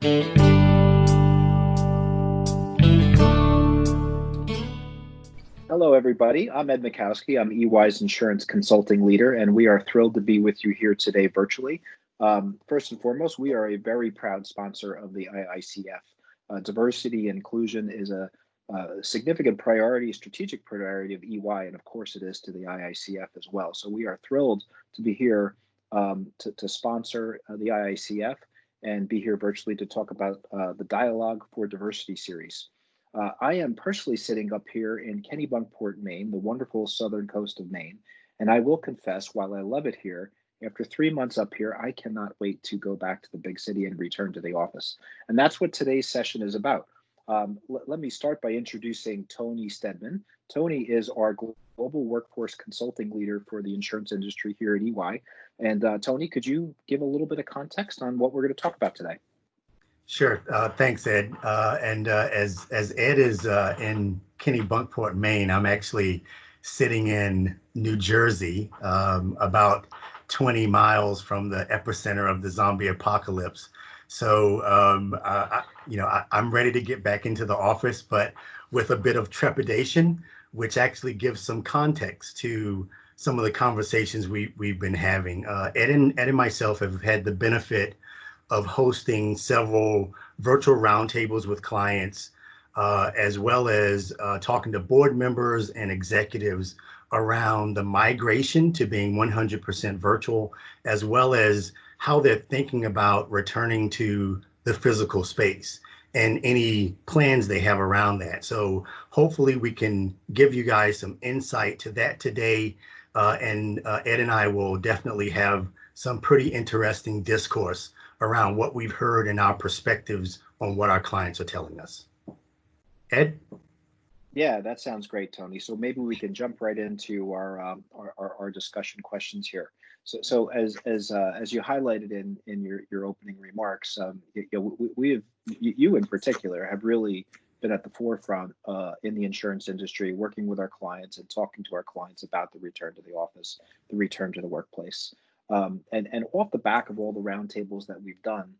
Hello, everybody. I'm Ed Majkowski. I'm EY's insurance consulting leader, and we are thrilled to be with you here today virtually. First and foremost, we are a very proud sponsor of the IICF. Diversity and inclusion is a significant priority, strategic priority of EY, and of course it is to the IICF as well. So we are thrilled to be here to sponsor the IICF and be here virtually to talk about the Dialogue for Diversity series. I am personally sitting up here in Kennebunkport, Maine, the wonderful southern coast of Maine. And I will confess, while I love it here, after 3 months up here, I cannot wait to go back to the big city and return to the office. And that's what today's session is about. Let me start by introducing Tony Steadman. Tony is our global workforce consulting leader for the insurance industry here at EY. And Tony, could you give a little bit of context on what we're going to talk about today? Sure. Thanks, Ed. As Ed is in Kennebunkport, Maine, I'm actually sitting in New Jersey, about 20 miles from the epicenter of the zombie apocalypse. So, I'm ready to get back into the office, but with a bit of trepidation, which actually gives some context to some of the conversations we've been having. Ed and myself have had the benefit of hosting several virtual roundtables with clients, as well as talking to board members and executives around the migration to being 100% virtual, as well as how they're thinking about returning to the physical space and any plans they have around that. So hopefully we can give you guys some insight to that today. And Ed and I will definitely have some pretty interesting discourse around what we've heard and our perspectives on what our clients are telling us. Ed? Yeah, that sounds great, Tony. So maybe we can jump right into our discussion questions here. So as you highlighted in your opening remarks, you in particular have really been at the forefront in the insurance industry, working with our clients and talking to our clients about the return to the office, the return to the workplace. And off the back of all the roundtables that we've done,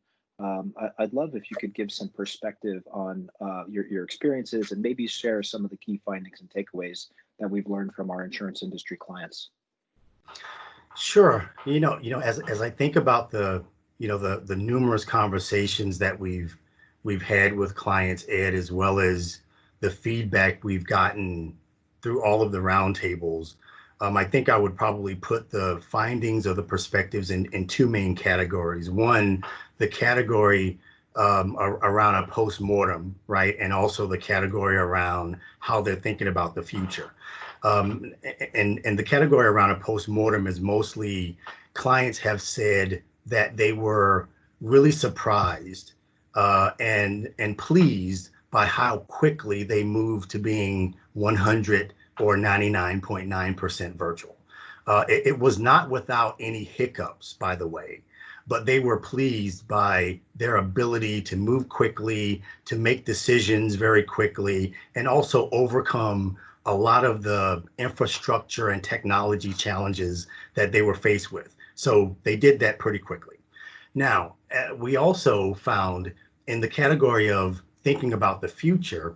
I'd love if you could give some perspective on your experiences and maybe share some of the key findings and takeaways that we've learned from our insurance industry clients. Sure. As I think about the numerous conversations that we've had with clients, Ed, as well as the feedback we've gotten through all of the roundtables, I think I would probably put the findings or the perspectives in two main categories. One, the category around a post-mortem, right? And also the category around how they're thinking about the future. And the category around a post-mortem is mostly clients have said that they were really surprised and pleased by how quickly they moved to being 100 or 99.9% virtual. It was not without any hiccups, by the way, but they were pleased by their ability to move quickly, to make decisions very quickly, and also overcome a lot of the infrastructure and technology challenges that they were faced with. So they did that pretty quickly. Now, we also found in the category of thinking about the future,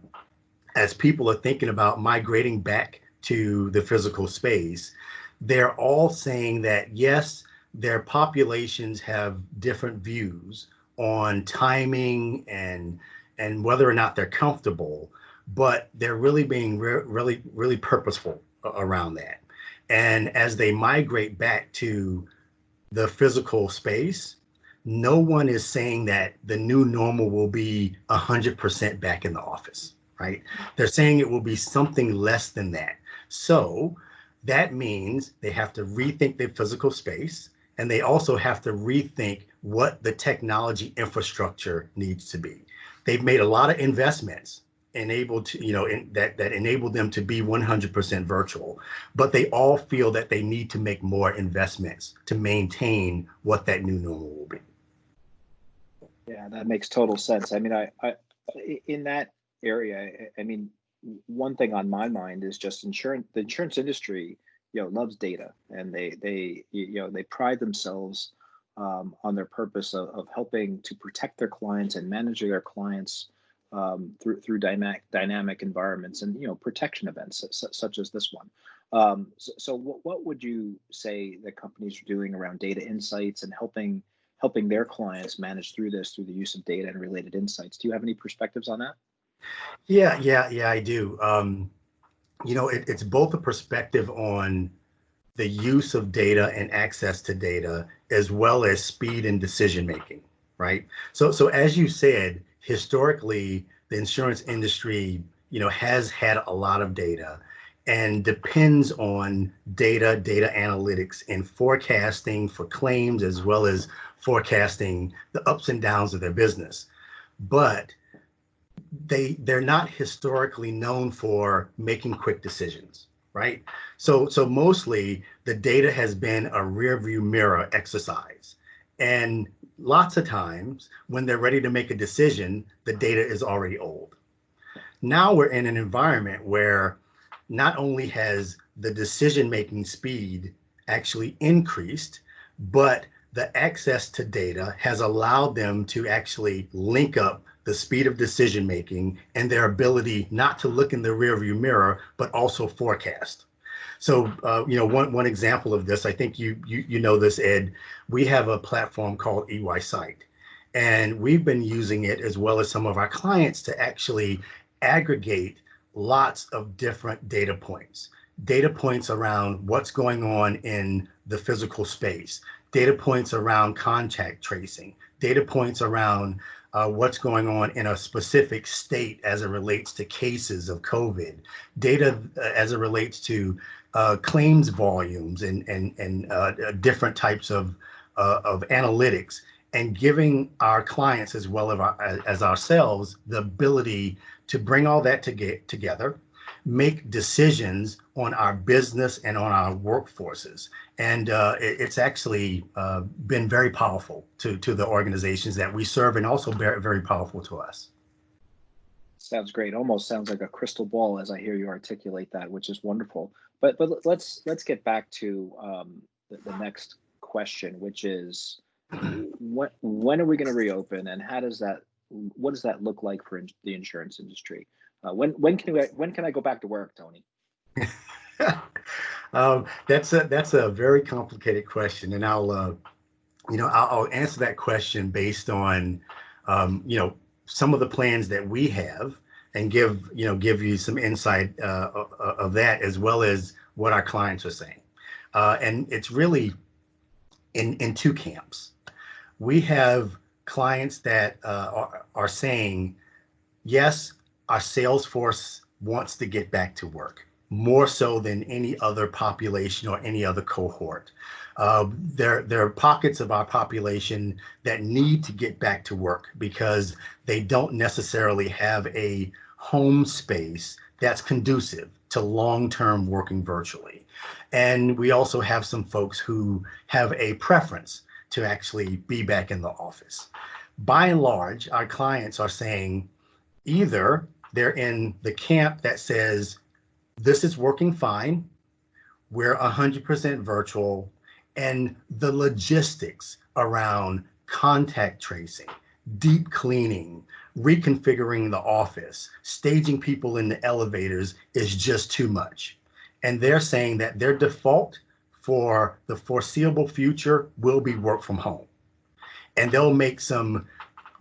as people are thinking about migrating back to the physical space, they're all saying that, yes, their populations have different views on timing and whether or not they're comfortable, but they're really being really purposeful around that. And as they migrate back to the physical space, no one is saying that the new normal will be 100% back in the office. Right? They're saying it will be something less than that. So that means they have to rethink their physical space, and they also have to rethink what the technology infrastructure needs to be. They've made a lot of investments that enable them to be 100% virtual, but they all feel that they need to make more investments to maintain what that new normal will be. Yeah, that makes total sense. I mean, I in that area, I mean, one thing on my mind is just insurance. The insurance industry, loves data, and they pride themselves on their purpose of helping to protect their clients and manage their clients through dynamic environments and protection events such as this one. So what would you say that companies are doing around data insights and helping their clients manage through this through the use of data and related insights? Do you have any perspectives on that? Yeah, I do. It's both a perspective on the use of data and access to data, as well as speed and decision making, right? So as you said, historically, the insurance industry, has had a lot of data and depends on data analytics and forecasting for claims, as well as forecasting the ups and downs of their business. But they're not historically known for making quick decisions, right? So mostly the data has been a rear view mirror exercise. And lots of times when they're ready to make a decision, the data is already old. Now we're in an environment where not only has the decision-making speed actually increased, but the access to data has allowed them to actually link up the speed of decision making and their ability not to look in the rearview mirror, but also forecast. So, one example of this, I think you know this, Ed. We have a platform called EY Site, and we've been using it as well as some of our clients to actually aggregate lots of different data points around what's going on in the physical space, data points around contact tracing, data points around what's going on in a specific state as it relates to cases of COVID, data as it relates to claims volumes and different types of analytics, and giving our clients as well as ourselves the ability to bring all that together, make decisions on our business and on our workforces. And it's actually been very powerful to the organizations that we serve, and also very, very powerful to us. Sounds great. Almost sounds like a crystal ball as I hear you articulate that, which is wonderful. But let's get back to the next question, which is when are we going to reopen, and what does that look like for the insurance industry? When can I go back to work, Tony? That's a very complicated question, and I'll answer that question based on some of the plans that we have, and give you some insight of that, as well as what our clients are saying. And it's really in two camps. We have clients that are saying, yes, our sales force wants to get back to work, more so than any other population or any other cohort. There are pockets of our population that need to get back to work because they don't necessarily have a home space that's conducive to long-term working virtually. And we also have some folks who have a preference to actually be back in the office. By and large, our clients are saying either they're in the camp that says, this is working fine, we're 100% virtual, and the logistics around contact tracing, deep cleaning, reconfiguring the office, staging people in the elevators is just too much. And they're saying that their default for the foreseeable future will be work from home. And they'll make some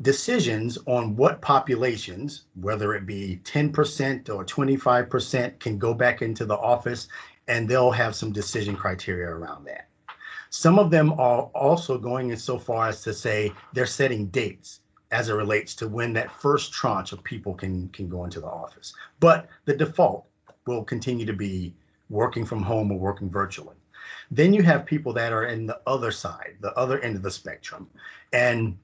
decisions on what populations, whether it be 10% or 25%, can go back into the office, and they'll have some decision criteria around that. Some of them are also going in so far as to say they're setting dates as it relates to when that first tranche of people can go into the office. But the default will continue to be working from home or working virtually. Then you have people that are in the other side, the other end of the spectrum, and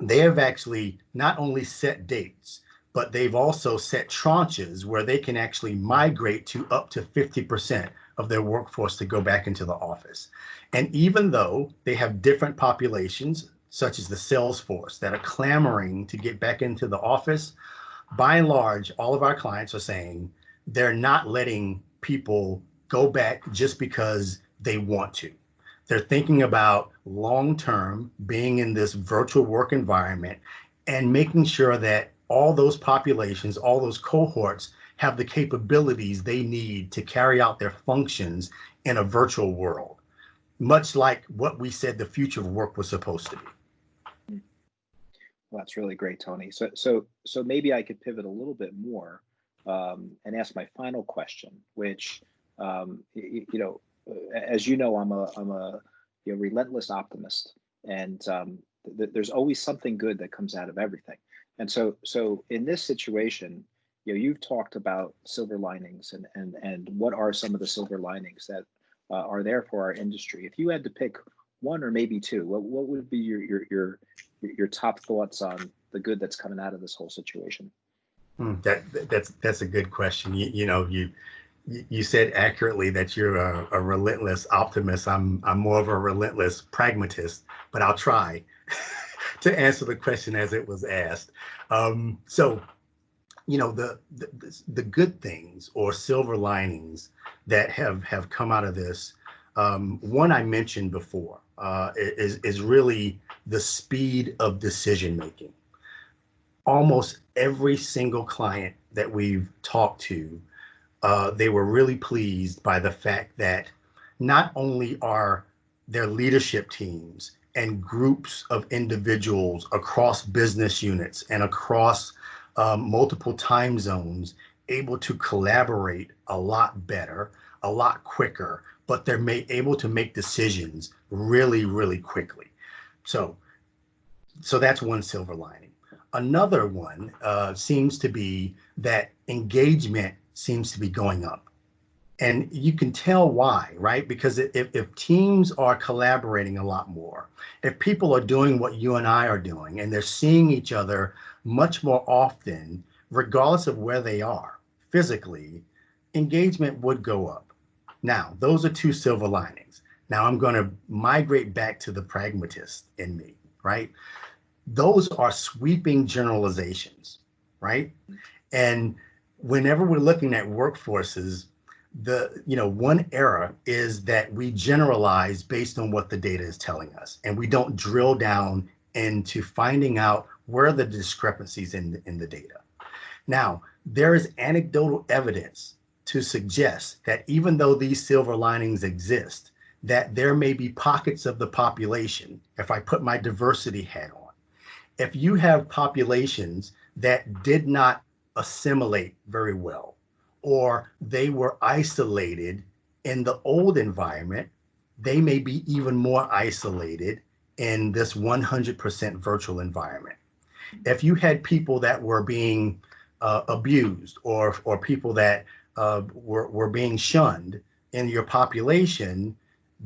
they have actually not only set dates, but they've also set tranches where they can actually migrate to up to 50% of their workforce to go back into the office. And even though they have different populations, such as the sales force, that are clamoring to get back into the office, by and large, all of our clients are saying they're not letting people go back just because they want to. They're thinking about long-term being in this virtual work environment and making sure that all those populations, all those cohorts have the capabilities they need to carry out their functions in a virtual world, much like what we said the future of work was supposed to be. Well, that's really great, Tony. So maybe I could pivot a little bit more and ask my final question, which, as you know, I'm a relentless optimist, and there's always something good that comes out of everything. And so in this situation, you've talked about silver linings and what are some of the silver linings that are there for our industry. If you had to pick one or maybe two, what would be your top thoughts on the good that's coming out of this whole situation? That's a good question. You said accurately that you're a relentless optimist. I'm more of a relentless pragmatist, but I'll try to answer the question as it was asked. So, the good things or silver linings that have come out of this. One I mentioned before is really the speed of decision making. Almost every single client that we've talked to, they were really pleased by the fact that not only are their leadership teams and groups of individuals across business units and across multiple time zones able to collaborate a lot better, a lot quicker, but they're able to make decisions really, really quickly. So that's one silver lining. Another one seems to be that engagement seems to be going up. And you can tell why, right? Because if teams are collaborating a lot more, if people are doing what you and I are doing, and they're seeing each other much more often, regardless of where they are physically, engagement would go up. Now, those are two silver linings. Now I'm going to migrate back to the pragmatist in me, right? Those are sweeping generalizations, right? And whenever we're looking at workforces, one error is that we generalize based on what the data is telling us, and we don't drill down into finding out where are the discrepancies in the data. Now, there is anecdotal evidence to suggest that even though these silver linings exist, that there may be pockets of the population, if I put my diversity hat on, if you have populations that did not assimilate very well, or they were isolated in the old environment, they may be even more isolated in this 100% virtual environment. If you had people that were being abused, or people that were being shunned in your population,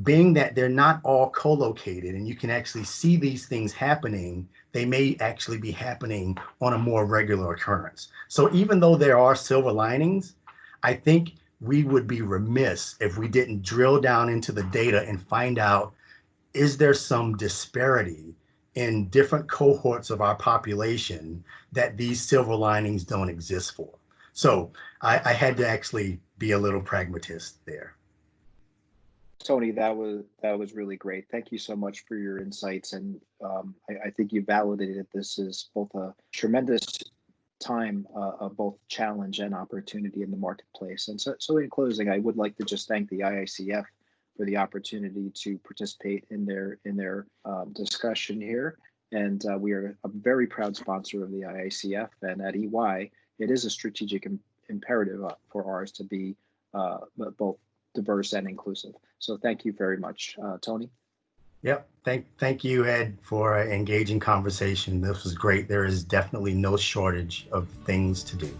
being that they're not all co-located and you can actually see these things happening, they may actually be happening on a more regular occurrence. So even though there are silver linings, I think we would be remiss if we didn't drill down into the data and find out, is there some disparity in different cohorts of our population that these silver linings don't exist for? So I had to actually be a little pragmatist there. Tony, that was really great. Thank you so much for your insights, and I think you validated this as both a tremendous time of both challenge and opportunity in the marketplace. And so in closing, I would like to just thank the IICF for the opportunity to participate in their discussion here. And we are a very proud sponsor of the IICF, and at EY, it is a strategic imperative for ours to be both diverse and inclusive. So thank you very much, Tony. Yep. Thank you, Ed, for an engaging conversation. This was great. There is definitely no shortage of things to do.